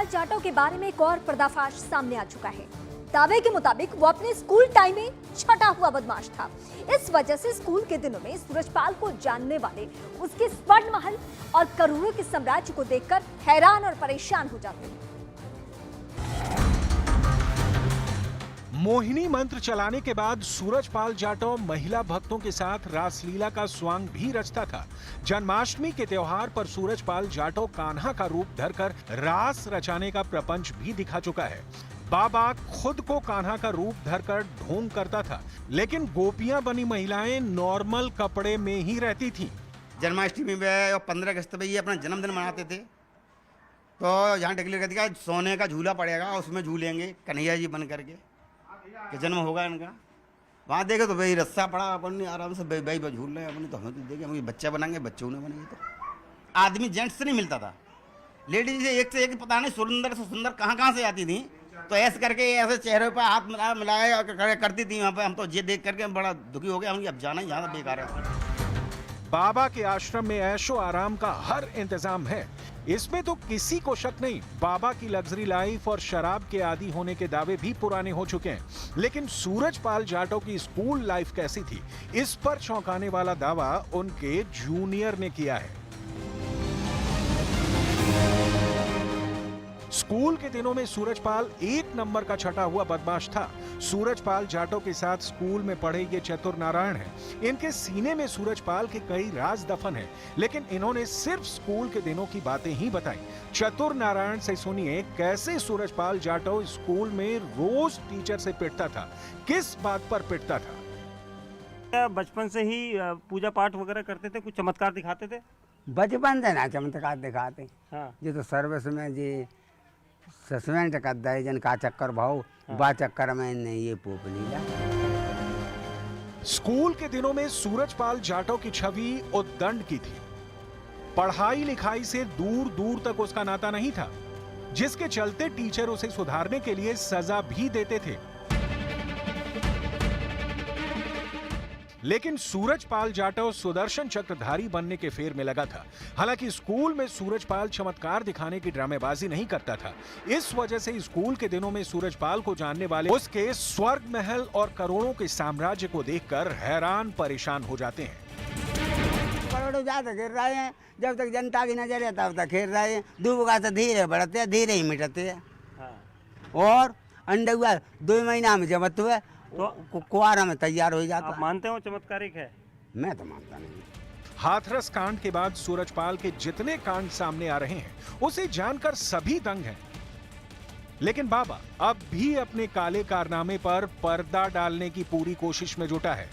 पाल जाटव के बारे में एक और पर्दाफाश सामने आ चुका है। दावे के मुताबिक वो अपने स्कूल टाइम में छटा हुआ बदमाश था। इस वजह से स्कूल के दिनों में सूरजपाल को जानने वाले उसके स्वर्ण महल और करोड़ों के साम्राज्य को देखकर हैरान और परेशान हो जाते हैं। मोहिनी मंत्र चलाने के बाद सूरजपाल जाटव महिला भक्तों के साथ रासलीला का स्वांग भी रचता था। जन्माष्टमी के त्योहार पर सूरजपाल जाटव कान्हा का रूप धरकर रास रचाने का प्रपंच भी दिखा चुका है। बाबा खुद को कान्हा का रूप धरकर ढोंग करता था, लेकिन गोपियां बनी महिलाएं नॉर्मल कपड़े में ही रहती थीं। जन्माष्टमी में और 15 अगस्त में ये अपना जन्मदिन मनाते थे, तो यहाँ डिक्लेयर कर दिया सोने का झूला पड़ेगा, उसमें झूलेंगे कन्हैया जी बन करके कि जन्म होगा इनका। वहाँ देखे तो भाई रस्सा पड़ा, अपन आराम से भाई झूल रहे हैं अपने, तो हमें तो देखे हम बच्चा बनाएंगे, बच्चे उन्हें बनेंगे। तो आदमी जेंट्स से नहीं मिलता था, लेडीज से एक पता नहीं सुंदर से सुंदर कहाँ से आती थी, तो ऐसे करके ऐसे चेहरे पर हाथ मिलाया करती थी वहाँ पे। हम तो ये देख करके बड़ा दुखी हो गया, हम अब जाना ही ज़्यादा बेकार है। बाबा के आश्रम में ऐशो आराम का हर इंतजाम है, इसमें तो किसी को शक नहीं। बाबा की लग्जरी लाइफ और शराब के आदी होने के दावे भी पुराने हो चुके हैं, लेकिन सूरजपाल जाटव की स्कूल लाइफ कैसी थी, इस पर चौंकाने वाला दावा उनके जूनियर ने किया है। स्कूल के दिनों में सूरजपाल एक नंबर का छटा हुआ बदमाश था। सूरजपाल जाटव के साथ स्कूल में पढ़े ये चतुर नारायण हैं। इनके सीने में सूरजपाल के कई राज दफन हैं, लेकिन इन्होंने सिर्फ स्कूल के दिनों की बातें ही बताई। चतुर नारायण से सुनिए कैसे सूरजपाल जाटव स्कूल में रोज टीचर से पिटता था, किस बात पर पिटता था। बचपन से ही पूजा पाठ वगैरह करते थे, कुछ चमत्कार दिखाते थे? बचपन से ना चमत्कार दिखाते। हाँ। ये तो सर्विस में जी सस्पेंड कर दे जन का चक्कर भाव। हाँ। बा चक्कर में नहीं ये पोप लीला। स्कूल के दिनों में सूरजपाल जाटव की छवि उद्दंड की थी। पढ़ाई लिखाई से दूर दूर तक उसका नाता नहीं था, जिसके चलते टीचर उसे सुधारने के लिए सजा भी देते थे। लेकिन सूरजपाल जाटव सुदर्शन चक्रधारी बनने के फेर में लगा था। हालांकि स्कूल में सूरजपाल चमत्कार दिखाने की ड्रामेबाजी नहीं करता था। इस वजह से स्कूल के दिनों में सूरजपाल को जानने वाले उसके स्वर्ग महल और करोड़ों के साम्राज्य को देखकर हैरान परेशान हो जाते हैं। करोड़ों ज्यादा गिर रहे हैं, जब तक जनता की नजर है तब तक खेल रहे हैं। दूब का तो धीरे बढ़ते हैं, धीरे ही मिटते हैं। हाँ। और अंडे हुआ 2 महीना में जबत हुए तो कुआरा में तैयार हो जाता। आप मानते हो चमत्कारिक है? मैं तो मानता नहीं। हाथरस कांड के बाद सूरजपाल के जितने कांड सामने आ रहे हैं, उसे जानकर सभी दंग हैं। लेकिन बाबा अब भी अपने काले कारनामे पर पर्दा डालने की पूरी कोशिश में जुटा है।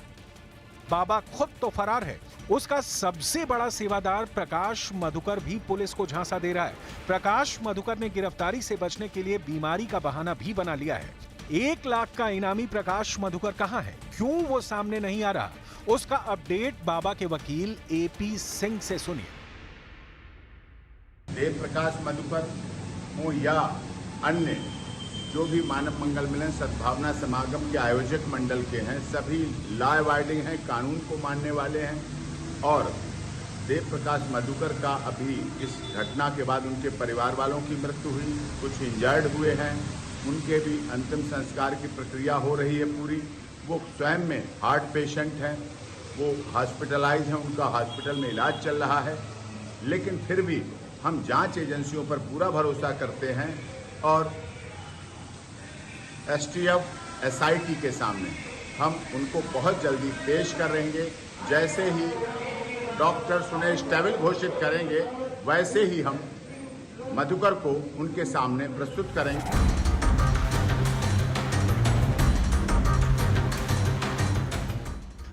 बाबा खुद तो फरार है, उसका सबसे बड़ा सेवादार प्रकाश मधुकर भी पुलिस को झांसा दे रहा है। प्रकाश मधुकर ने गिरफ्तारी से बचने के लिए बीमारी का बहाना भी बना लिया है। 1 लाख का इनामी प्रकाश मधुकर कहां है, क्यों वो सामने नहीं आ रहा, उसका अपडेट बाबा के वकील AP सिंह से सुनिए। देव प्रकाश मधुकर हो या अन्य जो भी मानव मंगल मिलन सद्भावना समागम के आयोजक मंडल के हैं, सभी लॉ अबाइडिंग हैं, कानून को मानने वाले हैं। और देव प्रकाश मधुकर का अभी इस घटना के बाद उनके परिवार वालों की मृत्यु हुई, कुछ इंजर्ड हुए हैं, उनके भी अंतिम संस्कार की प्रक्रिया हो रही है पूरी। वो स्वयं में हार्ट पेशेंट हैं, वो हॉस्पिटलाइज हैं, उनका हॉस्पिटल में इलाज चल रहा है। लेकिन फिर भी हम जांच एजेंसियों पर पूरा भरोसा करते हैं और STF SIT के सामने हम उनको बहुत जल्दी पेश करेंगे। जैसे ही डॉक्टर्स उन्हें स्टेबल घोषित करेंगे, वैसे ही हम मधुकर को उनके सामने प्रस्तुत करेंगे।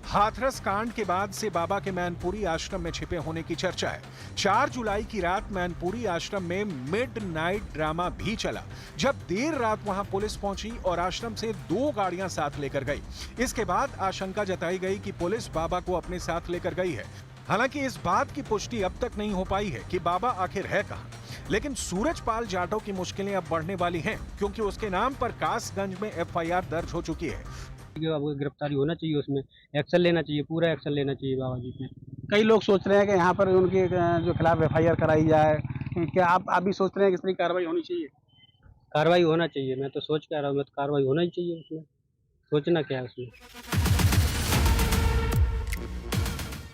हाथरस कांड के बाद से बाबा के मैनपुरी आश्रम में छिपे होने की चर्चा है। 4 जुलाई की रात मैनपुरी आश्रम में मिडनाइट ड्रामा भी चला, जब देर रात वहां पुलिस पहुंची और आश्रम से 2 गाड़ियां साथ लेकर गई। इसके बाद आशंका जताई गई कि पुलिस बाबा को अपने साथ लेकर गई है। हालांकि इस बात की पुष्टि अब तक नहीं हो पाई है कि बाबा आखिर है कहां। लेकिन सूरजपाल जाटव की मुश्किलें अब बढ़ने वाली हैं, क्योंकि उसके नाम पर कासगंज में FIR दर्ज हो चुकी है। आपको गिरफ्तारी होना चाहिए, उसमें एक्शन लेना चाहिए, पूरा एक्शन लेना चाहिए बाबा जी पे। कई लोग सोच रहे हैं कि यहाँ पर उनके जो खिलाफ FIR कराई जाए, क्या आप भी सोच रहे हैं कि इस तरह की कार्रवाई होनी चाहिए? कार्रवाई होना चाहिए। मैं तो सोच कह रहा हूँ, मैं तो कार्रवाई होना ही चाहिए उसमें, सोचना क्या है उसमें।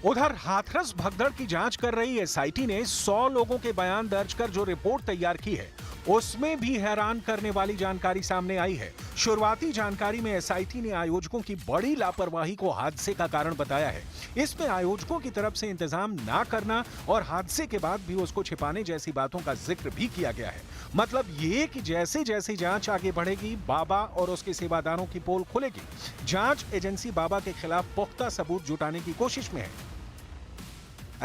उधर हाथरस भगदड़ की जांच कर रही एसआईटी ने 100 लोगों के बयान दर्ज कर जो रिपोर्ट तैयार की है, उसमें भी हैरान करने वाली जानकारी सामने आई है। शुरुआती जानकारी में एसआईटी ने आयोजकों की बड़ी लापरवाही को हादसे का कारण बताया है। इसमें आयोजकों की तरफ से इंतजाम ना करना और हादसे के बाद भी उसको छिपाने जैसी बातों का जिक्र भी किया गया है। मतलब ये कि जैसे जैसे जांच आगे बढ़ेगी, बाबा और उसके सेवादारों की पोल खुलेगी। जांच एजेंसी बाबा के खिलाफ पुख्ता सबूत जुटाने की कोशिश में है।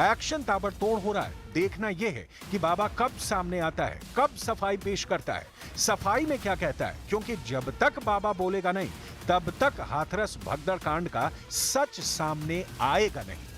एक्शन ताबड़तोड़ हो रहा है। देखना यह है कि बाबा कब सामने आता है, कब सफाई पेश करता है, सफाई में क्या कहता है, क्योंकि जब तक बाबा बोलेगा नहीं, तब तक हाथरस भगदड़ कांड का सच सामने आएगा नहीं।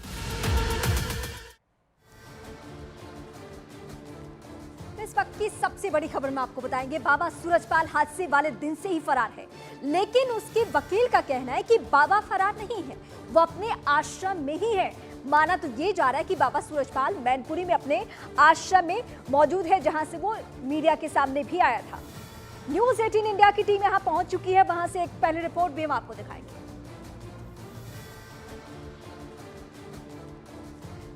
इस वक्त की सबसे बड़ी खबर में आपको बताएंगे, बाबा सूरजपाल हादसे वाले दिन से ही फरार है, लेकिन उसके वकील का कहना है कि बाबा फरार नहीं है, वो अपने आश्रम में ही है। माना तो ये जा रहा है कि बाबा सूरजपाल मैनपुरी में अपने आश्रम में मौजूद है, जहां से वो मीडिया के सामने भी आया था। न्यूज़ 18 इंडिया की टीम यहां पहुंच चुकी है, वहां से एक पहले रिपोर्ट भी हम आपको दिखाएंगे।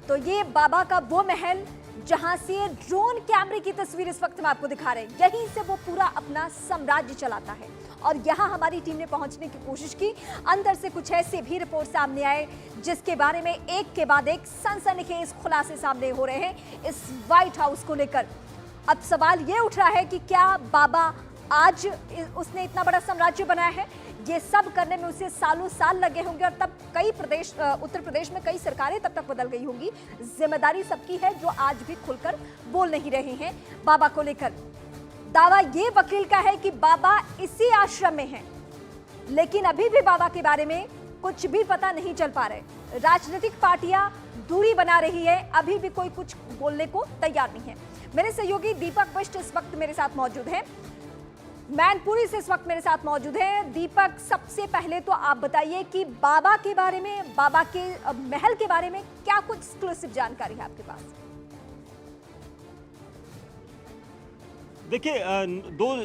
तो ये बाबा का वो महल जहां से ड्रोन कैमरे की तस्वीर इस वक्त हम आपको दिखा रहे हैं, यहीं से वो पूरा अपना साम्राज्य चलाता है। और यहां हमारी टीम ने पहुंचने की कोशिश की। अंदर से कुछ ऐसे भी रिपोर्ट सामने आए जिसके बारे में एक के बाद एक सनसनीखेज खुलासे सामने हो रहे हैं इस व्हाइट हाउस को लेकर। अब सवाल ये उठ रहा है कि क्या बाबा आज उसने इतना बड़ा साम्राज्य बनाया है, ये सब करने में उसे सालों साल लगे होंगे और तब कई उत्तर प्रदेश में कई सरकारें तब तक बदल गई होंगी। जिम्मेदारी सबकी है जो आज भी खुलकर बोल नहीं रहे हैं बाबा को लेकर। दावा ये वकील का है कि बाबा इसी आश्रम में हैं, लेकिन अभी भी बाबा के बारे में कुछ भी पता नहीं चल पा रहे। राजनीतिक पार्टियां दूरी बना रही है, अभी भी कोई कुछ बोलने को तैयार नहीं है। मेरे सहयोगी दीपक बिष्ट इस वक्त मेरे साथ मौजूद हैं, मैनपुरी से इस वक्त मेरे साथ मौजूद हैं। दीपक, सबसे पहले तो आप बताइए कि बाबा के बारे में, बाबा के महल के बारे में क्या कुछ एक्सक्लूसिव जानकारी है आपके पास? देखिए,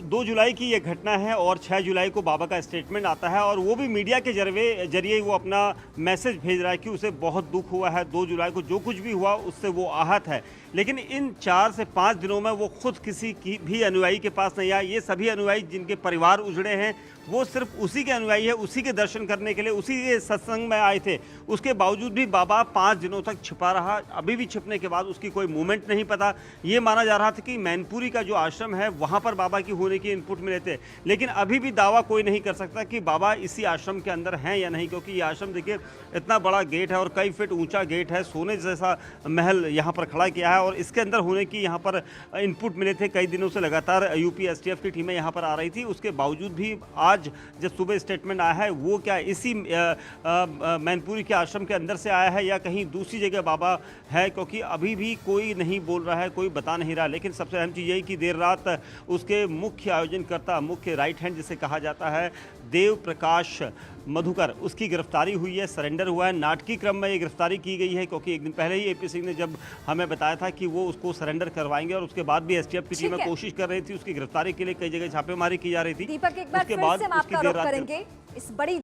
2 जुलाई की ये घटना है और 6 जुलाई को बाबा का स्टेटमेंट आता है और वो भी मीडिया के जरिए वो अपना मैसेज भेज रहा है कि उसे बहुत दुख हुआ है। 2 जुलाई को जो कुछ भी हुआ उससे वो आहत है, लेकिन इन 4 से 5 दिनों में वो खुद किसी की भी अनुयायी के पास नहीं आया। ये सभी अनुयायी जिनके परिवार उजड़े हैं वो सिर्फ उसी के अनुयायी है, उसी के दर्शन करने के लिए, उसी के सत्संग में आए थे। उसके बावजूद भी बाबा 5 दिनों तक छिपा रहा। अभी भी छिपने के बाद उसकी कोई मूवमेंट नहीं पता। ये माना जा रहा था कि मैनपुरी का जो आश्रम है वहाँ पर बाबा की होने की इनपुट मिले थे, लेकिन अभी भी दावा कोई नहीं कर सकता कि बाबा इसी आश्रम के अंदर हैं या नहीं, क्योंकि ये आश्रम देखिए इतना बड़ा गेट है और कई फीट ऊंचा गेट है, सोने जैसा महल यहाँ पर खड़ा किया है और इसके अंदर होने की यहाँ पर इनपुट मिले थे। कई दिनों से लगातार यूपी एसटीएफ की टीमें यहाँ पर आ रही थी, उसके बावजूद भी आज जब सुबह स्टेटमेंट आया है वो क्या इसी मैनपुरी के आश्रम के अंदर से आया है या कहीं दूसरी जगह बाबा है, क्योंकि अभी भी कोई नहीं बोल रहा है, कोई बता नहीं रहा। लेकिन सबसे अहम चीज़ यही कि देर रात उसके मुख्य आयोजनकर्ता, मुख्य राइट हैंड जिसे कहा जाता है, देव प्रकाश मधुकर, उसकी गिरफ्तारी हुई है, सरेंडर हुआ है। नाटकीय क्रम में ये गिरफ्तारी की गई है, क्योंकि एक दिन पहले ही एपी सिंह ने जब हमें बताया था कि वो उसको सरेंडर करवाएंगे और उसके बाद भी एसटीएफ की टीमें कोशिश कर रही थी उसकी गिरफ्तारी के लिए, कई जगह छापेमारी की जा रही थी। दीपक, एक बार फिर से हम आपका रुख करेंगे इस बड़ी